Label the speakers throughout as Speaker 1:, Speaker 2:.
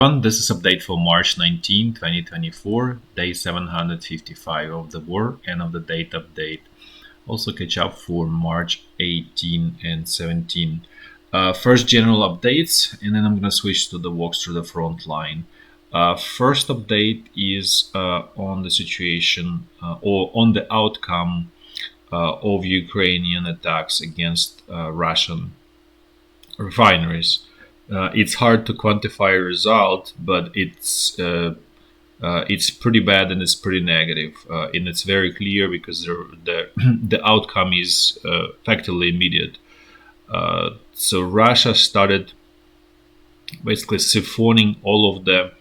Speaker 1: This is update for March 19, 2024, day 755 of the war, and of the date update. Also catch up for March 18 and 17. First general updates, and then I'm going to switch to the walks through the front line. First update is on the situation or on the outcome of Ukrainian attacks against Russian refineries. It's hard to quantify a result, but it's pretty bad and it's pretty negative, and it's very clear because the outcome is effectively immediate. So Russia started basically siphoning all of the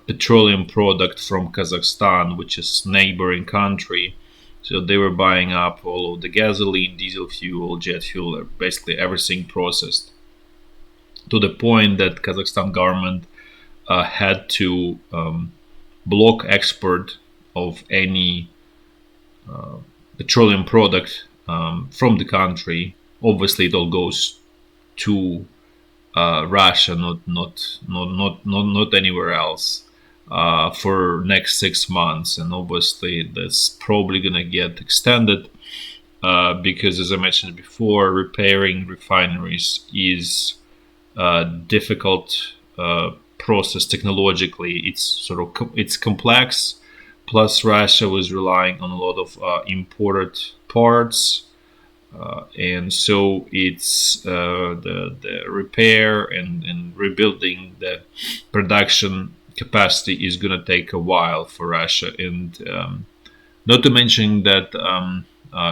Speaker 1: petroleum product from Kazakhstan, which is neighboring country. So they were buying up all of the gasoline, diesel fuel, jet fuel, basically everything processed, to the point that Kazakhstan government had to block export of any petroleum product from the country. Obviously, it all goes to Russia, not anywhere else, for next 6 months, and obviously that's probably gonna get extended because, as I mentioned before, repairing refineries is difficult process technologically. It's complex. Plus, Russia was relying on a lot of imported parts, and so it's the repair and rebuilding the production capacity is going to take a while for Russia, and not to mention that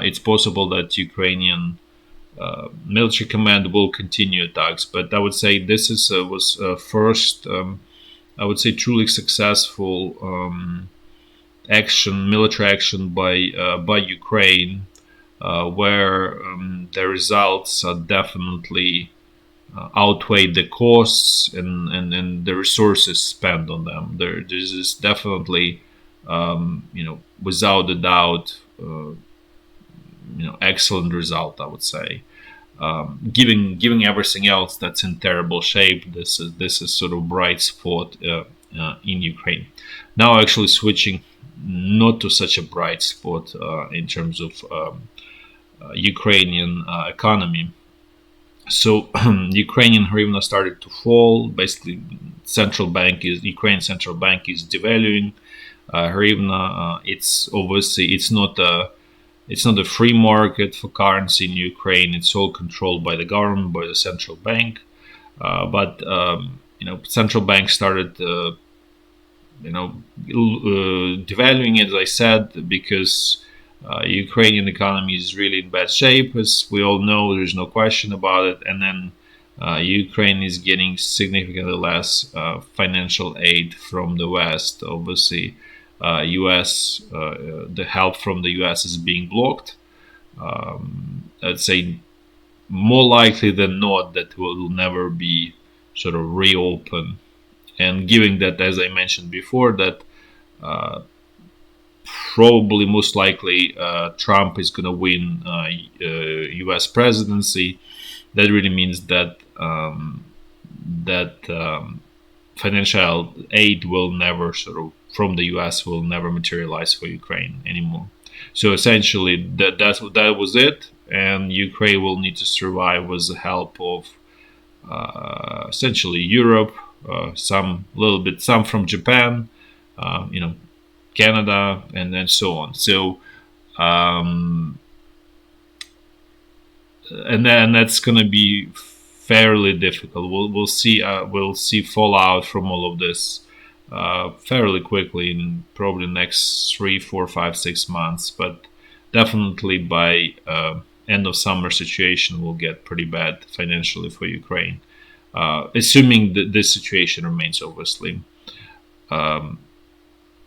Speaker 1: it's possible that Ukrainian military command will continue attacks, but I would say this was first, I would say, truly successful military action by Ukraine, where the results are definitely outweigh the costs and the resources spent on them. This is definitely, without a doubt, excellent result, I would say. Giving everything else that's in terrible shape, this is sort of bright spot in Ukraine. Now, actually switching not to such a bright spot in terms of Ukrainian economy. So Ukrainian hryvnia started to fall. Basically, Ukraine central bank is devaluing hryvnia. It's not a free market for currency in Ukraine. It's all controlled by the government, by the central bank. But central bank started, devaluing it, as I said, because Ukrainian economy is really in bad shape, as we all know. There's no question about it. And then Ukraine is getting significantly less financial aid from the West. Obviously, the help from the US is being blocked. I'd say more likely than not that will never be sort of reopened. And given that, as I mentioned before, that probably most likely Trump is going to win US presidency, that really means that financial aid will never from the US will never materialize for Ukraine anymore. So essentially, that was it, and Ukraine will need to survive with the help of essentially Europe, some from Japan, Canada, and then so on. So, and that's going to be fairly difficult. We'll see fallout from all of this fairly quickly in probably next 3, 4, 5, 6 months. But definitely by end of summer, situation will get pretty bad financially for Ukraine, assuming that this situation remains, obviously.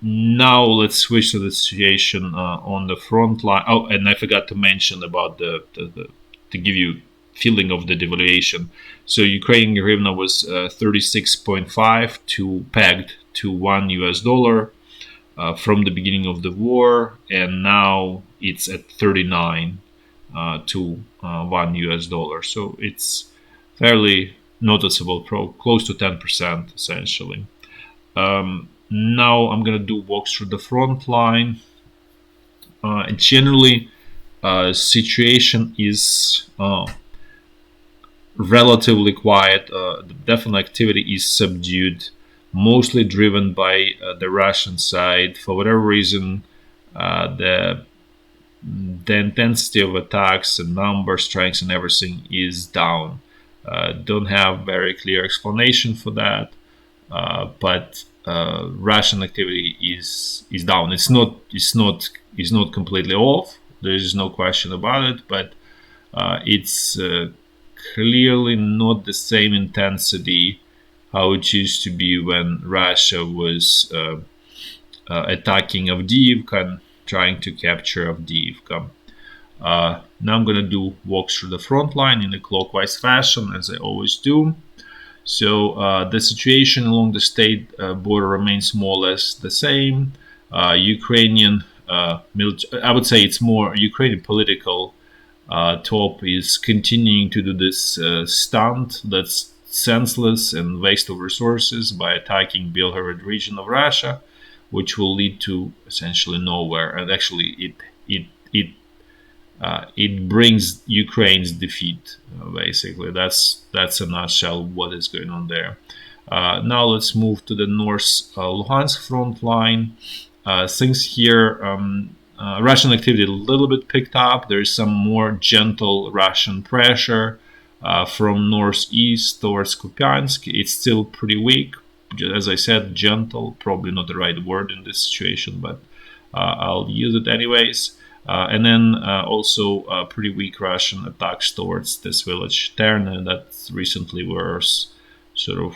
Speaker 1: Now let's switch to the situation on the front line. Oh, and I forgot to mention about to give you feeling of the devaluation. So Ukrainian hryvnia was 36.5 pegged to $1 from the beginning of the war, and now it's at 39 to $1. So it's fairly noticeable, close to 10% essentially. Now I'm gonna do walks through the front line. Generally, situation is relatively quiet. The definite activity is subdued, mostly driven by the Russian side. For whatever reason, the intensity of attacks and number, strengths, and everything is down. Don't have very clear explanation for that, but Russian activity is down. It's not completely off. There is no question about it, but it's clearly not the same intensity how it used to be when Russia was attacking Avdiivka and trying to capture Avdiivka. Now I'm going to do walks through the front line in a clockwise fashion, as I always do. So the situation along the state border remains more or less the same. Ukrainian, I would say it's more Ukrainian political top is continuing to do this stunt that's senseless and waste of resources by attacking Belgorod region of Russia, which will lead to essentially nowhere. And actually, it brings Ukraine's defeat. Basically, that's a nutshell what is going on there. Now let's move to the North Lugansk front line. Things here, Russian activity a little bit picked up. There is some more gentle Russian pressure from northeast towards Kupiansk. It's still pretty weak. As I said, gentle, probably not the right word in this situation, but I'll use it anyways. And then also pretty weak Russian attacks towards this village Terne that recently was sort of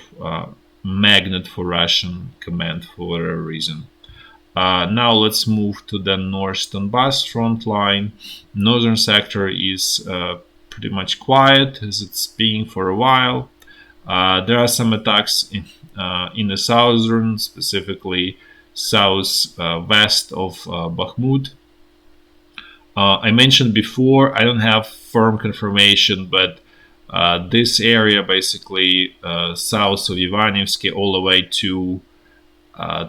Speaker 1: magnet for Russian command for whatever reason. Now let's move to the North Donbass front line. Northern sector is pretty much quiet as it's been for a while. There are some attacks in the southern, specifically southwest of Bakhmut. I mentioned before, I don't have firm confirmation, but this area, basically south of Ivanivsky, all the way to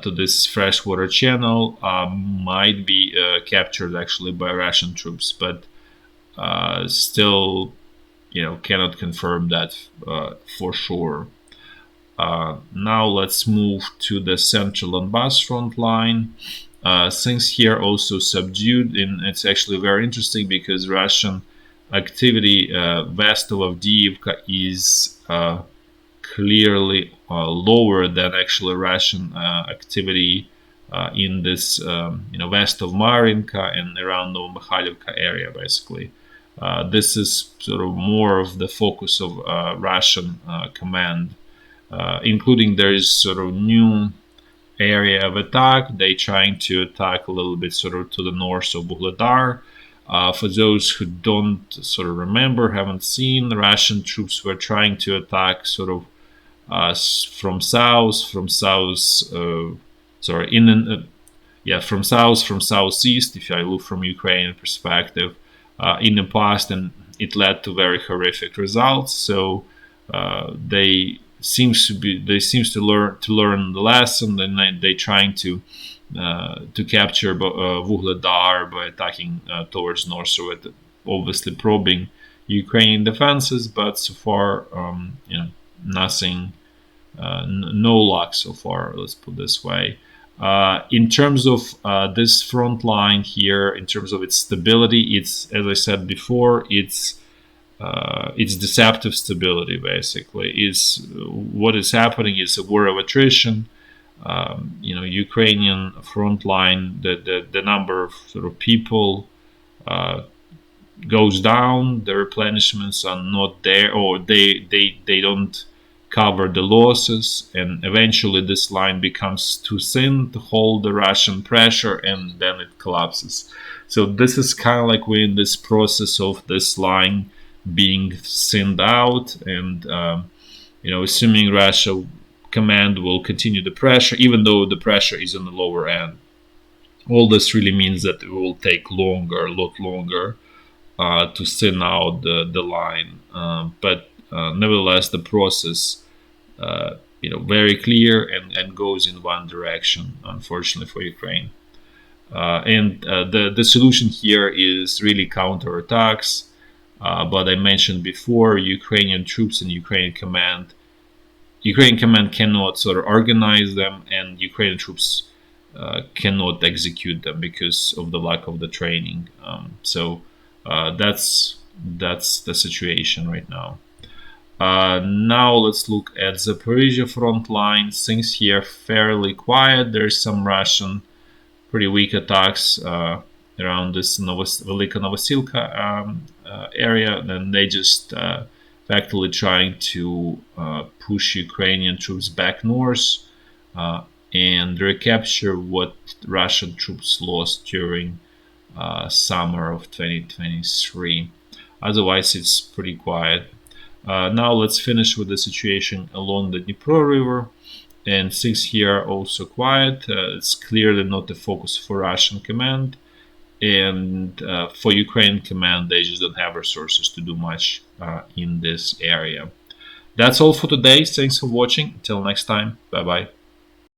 Speaker 1: this freshwater channel, might be captured actually by Russian troops, but still, cannot confirm that for sure. Now let's move to the central Donbass front line. Things here also subdued, and it's actually very interesting because Russian activity west of Avdiivka is clearly lower than actually Russian activity in this west of Marinka and around the Mikhailivka area. Basically, this is sort of more of the focus of Russian command, including there is sort of new area of attack. They trying to attack a little bit sort of to the north of Vuhledar. For those who don't sort of remember, haven't seen, the Russian troops were trying to attack sort of from southeast, from southeast, if I look from Ukrainian perspective, in the past, and it led to very horrific results. So they seems to learn the lesson, and they trying to capture Vuhledar by attacking towards north, so it obviously probing Ukrainian defenses, but so far nothing, no luck so far, let's put this way. In terms of this front line here, in terms of its stability, it's, as I said before, it's deceptive stability. Basically, is what is happening is a war of attrition. Ukrainian front line, the number of sort of people goes down. The replenishments are not there, or they don't cover the losses, and eventually this line becomes too thin to hold the Russian pressure, and then it collapses. So this is kind of like we're in this process of this line being thinned out, and assuming Russia command will continue the pressure, even though the pressure is on the lower end. All this really means that it will take a lot longer to thin out the line. But nevertheless, the process, very clear and goes in one direction, unfortunately for Ukraine. And the solution here is really counterattacks. But I mentioned before, Ukrainian troops and Ukrainian command cannot sort of organize them, and Ukrainian troops cannot execute them because of the lack of the training. So that's the situation right now. Now let's look at Zaporizhya front line. Things here fairly quiet. There's some Russian pretty weak attacks around this Velika Novosilka area, and they just effectively trying to push Ukrainian troops back north and recapture what Russian troops lost during summer of 2023. Otherwise, it's pretty quiet. Now let's finish with the situation along the Dnipro River. And things here are also quiet. It's clearly not the focus for Russian command. And for Ukrainian command, they just don't have resources to do much in this area. That's all for today. Thanks for watching. Until next time. Bye-bye.